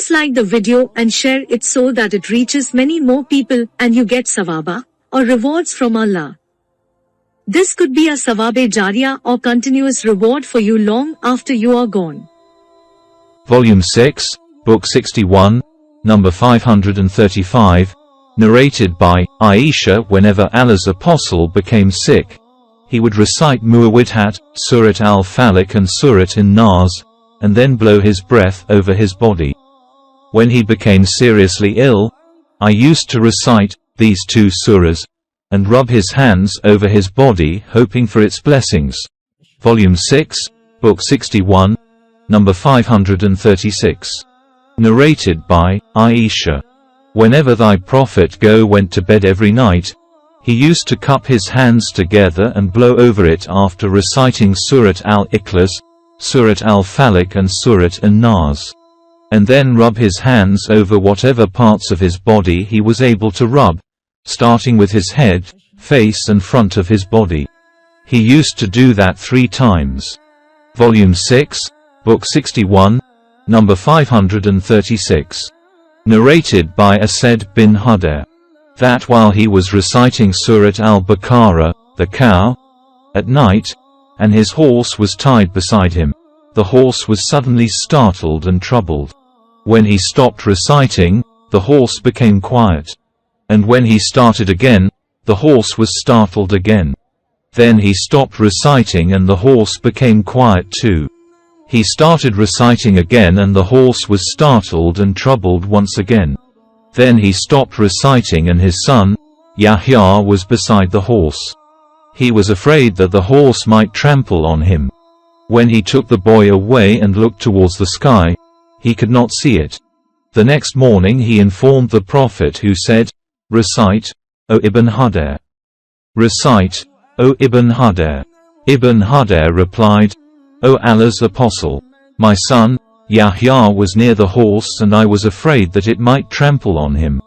Please like the video and share it so that it reaches many more people and you get sawaba, or rewards from Allah. This could be a sawabe jariyah or continuous reward for you long after you are gone. Volume 6, Book 61, number 535, narrated by Aisha. Whenever Allah's apostle became sick, he would recite Muawwidhat, Surat al-Falaq and Surat an-Nas, and then blow his breath over his body. When he became seriously ill, I used to recite these two surahs, and rub his hands over his body hoping for its blessings. Volume 6, Book 61, number 536. Narrated by Aisha. Whenever thy Prophet went to bed every night, he used to cup his hands together and blow over it after reciting Surat al-Ikhlas, Surat al-Falaq and Surat an-Nas, and then rub his hands over whatever parts of his body he was able to rub, starting with his head, face and front of his body. He used to do that 3 times. Volume 6, Book 61, number 536. Narrated by Asad bin Hudair. That while he was reciting Surat al-Baqarah, the cow, at night, and his horse was tied beside him, the horse was suddenly startled and troubled. When he stopped reciting, the horse became quiet. And when he started again, the horse was startled again. Then he stopped reciting and the horse became quiet too. He started reciting again and the horse was startled and troubled once again. Then he stopped reciting and his son, Yahya, was beside the horse. He was afraid that the horse might trample on him. When he took the boy away and looked towards the sky, he could not see it. The next morning he informed the Prophet, who said, "Recite, O Ibn Hudair. Recite, O Ibn Hudair." Ibn Hudair replied, "O Allah's Apostle, my son, Yahya was near the horse and I was afraid that it might trample on him.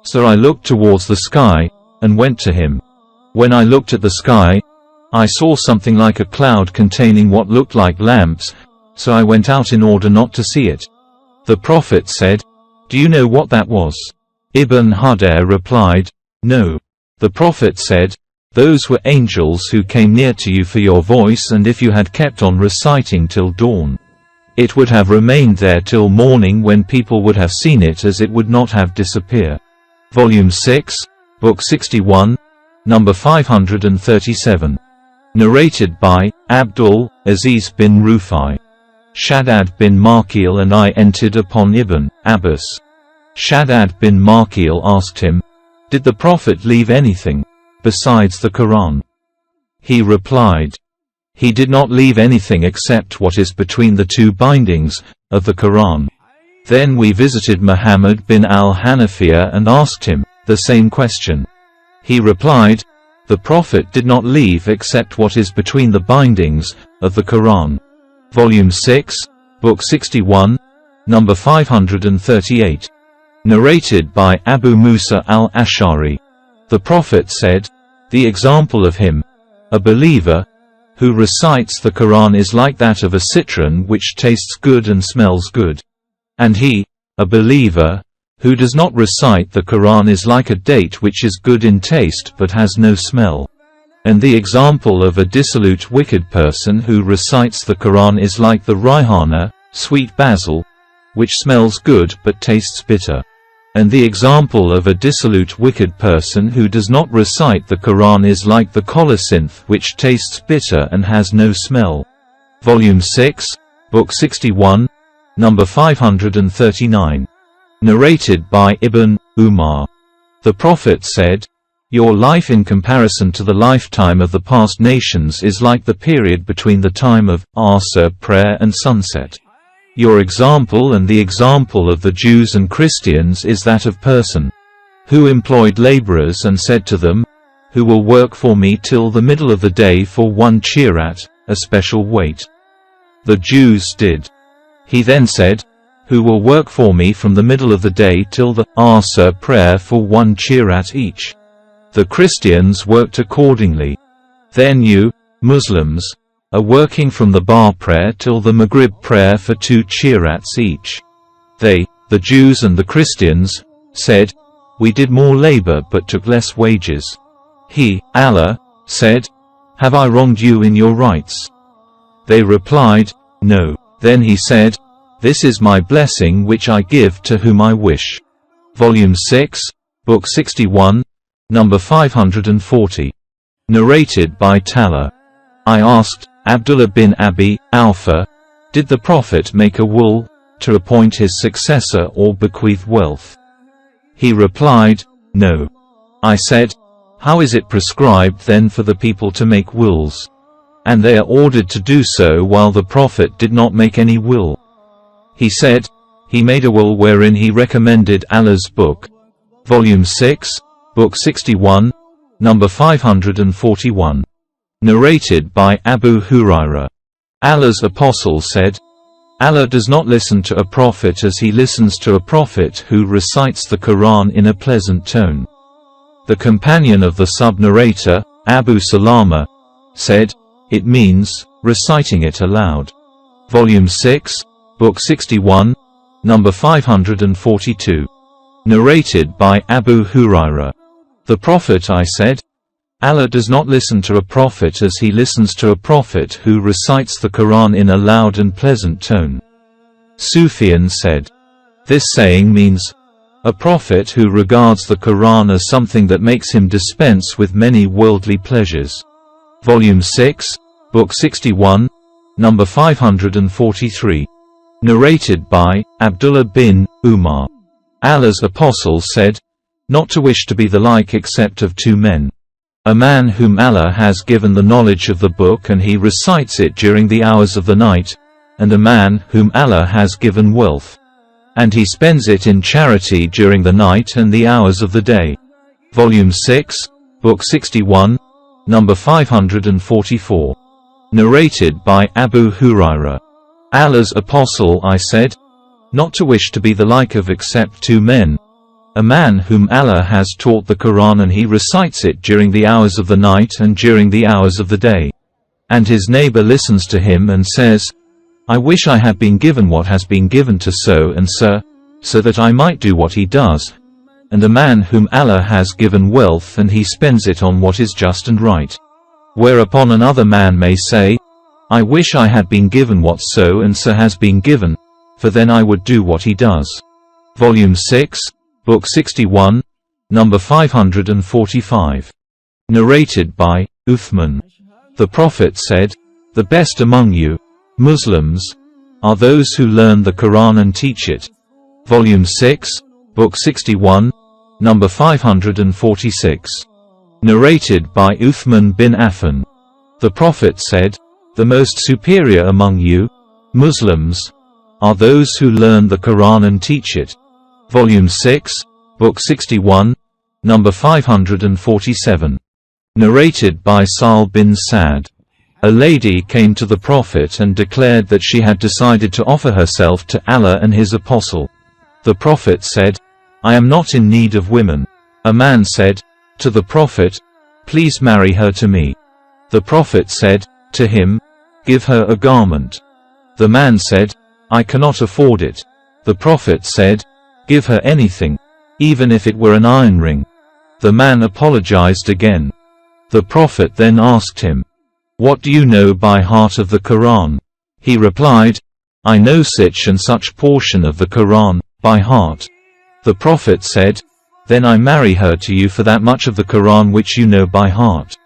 So I looked towards the sky, and went to him. When I looked at the sky, I saw something like a cloud containing what looked like lamps, so I went out in order not to see it." The Prophet said, "Do you know what that was?" Ibn Hudair replied, "No." The Prophet said, "Those were angels who came near to you for your voice, and if you had kept on reciting till dawn, it would have remained there till morning, when people would have seen it, as it would not have disappeared." Volume 6, Book 61, number 537. Narrated by Abdul Aziz bin Rufai. Shaddad bin Markil and I entered upon Ibn Abbas. Shaddad bin Markil asked him, "Did the Prophet leave anything besides the Qur'an?" He replied, "He did not leave anything except what is between the 2 bindings of the Qur'an." Then we visited Muhammad bin al-Hanafiya and asked him the same question. He replied, "The Prophet did not leave except what is between the bindings of the Qur'an." Volume 6, Book 61, number 538. Narrated by Abu Musa al-Ash'ari. The Prophet said, "The example of him, a believer, who recites the Qur'an is like that of a citron which tastes good and smells good. And he, a believer, who does not recite the Qur'an is like a date which is good in taste but has no smell. And the example of a dissolute wicked person who recites the Qur'an is like the rayhana, sweet basil, which smells good but tastes bitter. And the example of a dissolute wicked person who does not recite the Qur'an is like the colocynth, which tastes bitter and has no smell." Volume 6, Book 61, number 539. Narrated by Ibn Umar. The Prophet said, "Your life in comparison to the lifetime of the past nations is like the period between the time of Asr prayer and sunset. Your example and the example of the Jews and Christians is that of person who employed laborers and said to them, 'Who will work for me till the middle of the day for 1 chirat, a special weight?' The Jews did. He then said, 'Who will work for me from the middle of the day till the Asr prayer for 1 chirat each?' The Christians worked accordingly. Then you, Muslims, are working from the Bar prayer till the Maghrib prayer for 2 chirats each." They, The Jews and the Christians said, "We did more labor but took less wages." He, Allah, said, "Have I wronged you in your rights?" They replied, "No." Then he said, "This is my blessing which I give to whom I wish." Volume 6, Book 61, number 540. Narrated by Talha. I asked, Abdullah bin Abi Awfa, did the Prophet make a will to appoint his successor or bequeath wealth? He replied, "No." I said, "How is it prescribed then for the people to make wills? And they are ordered to do so while the Prophet did not make any will." He said, "He made a will wherein he recommended Allah's book." Volume 6, Book 61, number 541. Narrated by Abu Hurairah. Allah's apostle said, "Allah does not listen to a prophet as he listens to a prophet who recites the Qur'an in a pleasant tone." The companion of the sub-narrator, Abu Salama, said, "It means, reciting it aloud." Volume 6, Book 61, number 542. Narrated by Abu Hurairah. The Prophet I said, Allah does not listen to a prophet as he listens to a prophet who recites the Qur'an in a loud and pleasant tone. Sufyan said, this saying means, a prophet who regards the Qur'an as something that makes him dispense with many worldly pleasures. Volume 6, Book 61, number 543. Narrated by Abdullah bin Umar. Allah's apostle said, not to wish to be the like except of two men. A man whom Allah has given the knowledge of the book and he recites it during the hours of the night, and a man whom Allah has given wealth, and he spends it in charity during the night and the hours of the day. Volume 6, Book 61, number 544. Narrated by Abu Hurairah. Allah's apostle I said, not to wish to be the like of except two men. A man whom Allah has taught the Qur'an and he recites it during the hours of the night and during the hours of the day. And his neighbor listens to him and says, I wish I had been given what has been given to so and so that I might do what he does. And a man whom Allah has given wealth and he spends it on what is just and right. Whereupon another man may say, I wish I had been given what so and so has been given, for then I would do what he does. Volume 6, Book 61, number 545. Narrated by Uthman. The Prophet said, the best among you, Muslims, are those who learn the Qur'an and teach it. Volume 6, Book 61, number 546. Narrated by Uthman bin Affan. The Prophet said, the most superior among you, Muslims, are those who learn the Qur'an and teach it. Volume 6, Book 61, number 547. Narrated by Sa'al bin Sa'd. A lady came to the Prophet and declared that she had decided to offer herself to Allah and His Apostle. The Prophet said, I am not in need of women. A man said to the Prophet, please marry her to me. The Prophet said to him, give her a garment. The man said, I cannot afford it. The Prophet said, give her anything, even if it were an iron ring. The man apologized again. The Prophet then asked him, what do you know by heart of the Qur'an? He replied, I know such and such portion of the Qur'an by heart. The Prophet said, then I marry her to you for that much of the Qur'an which you know by heart.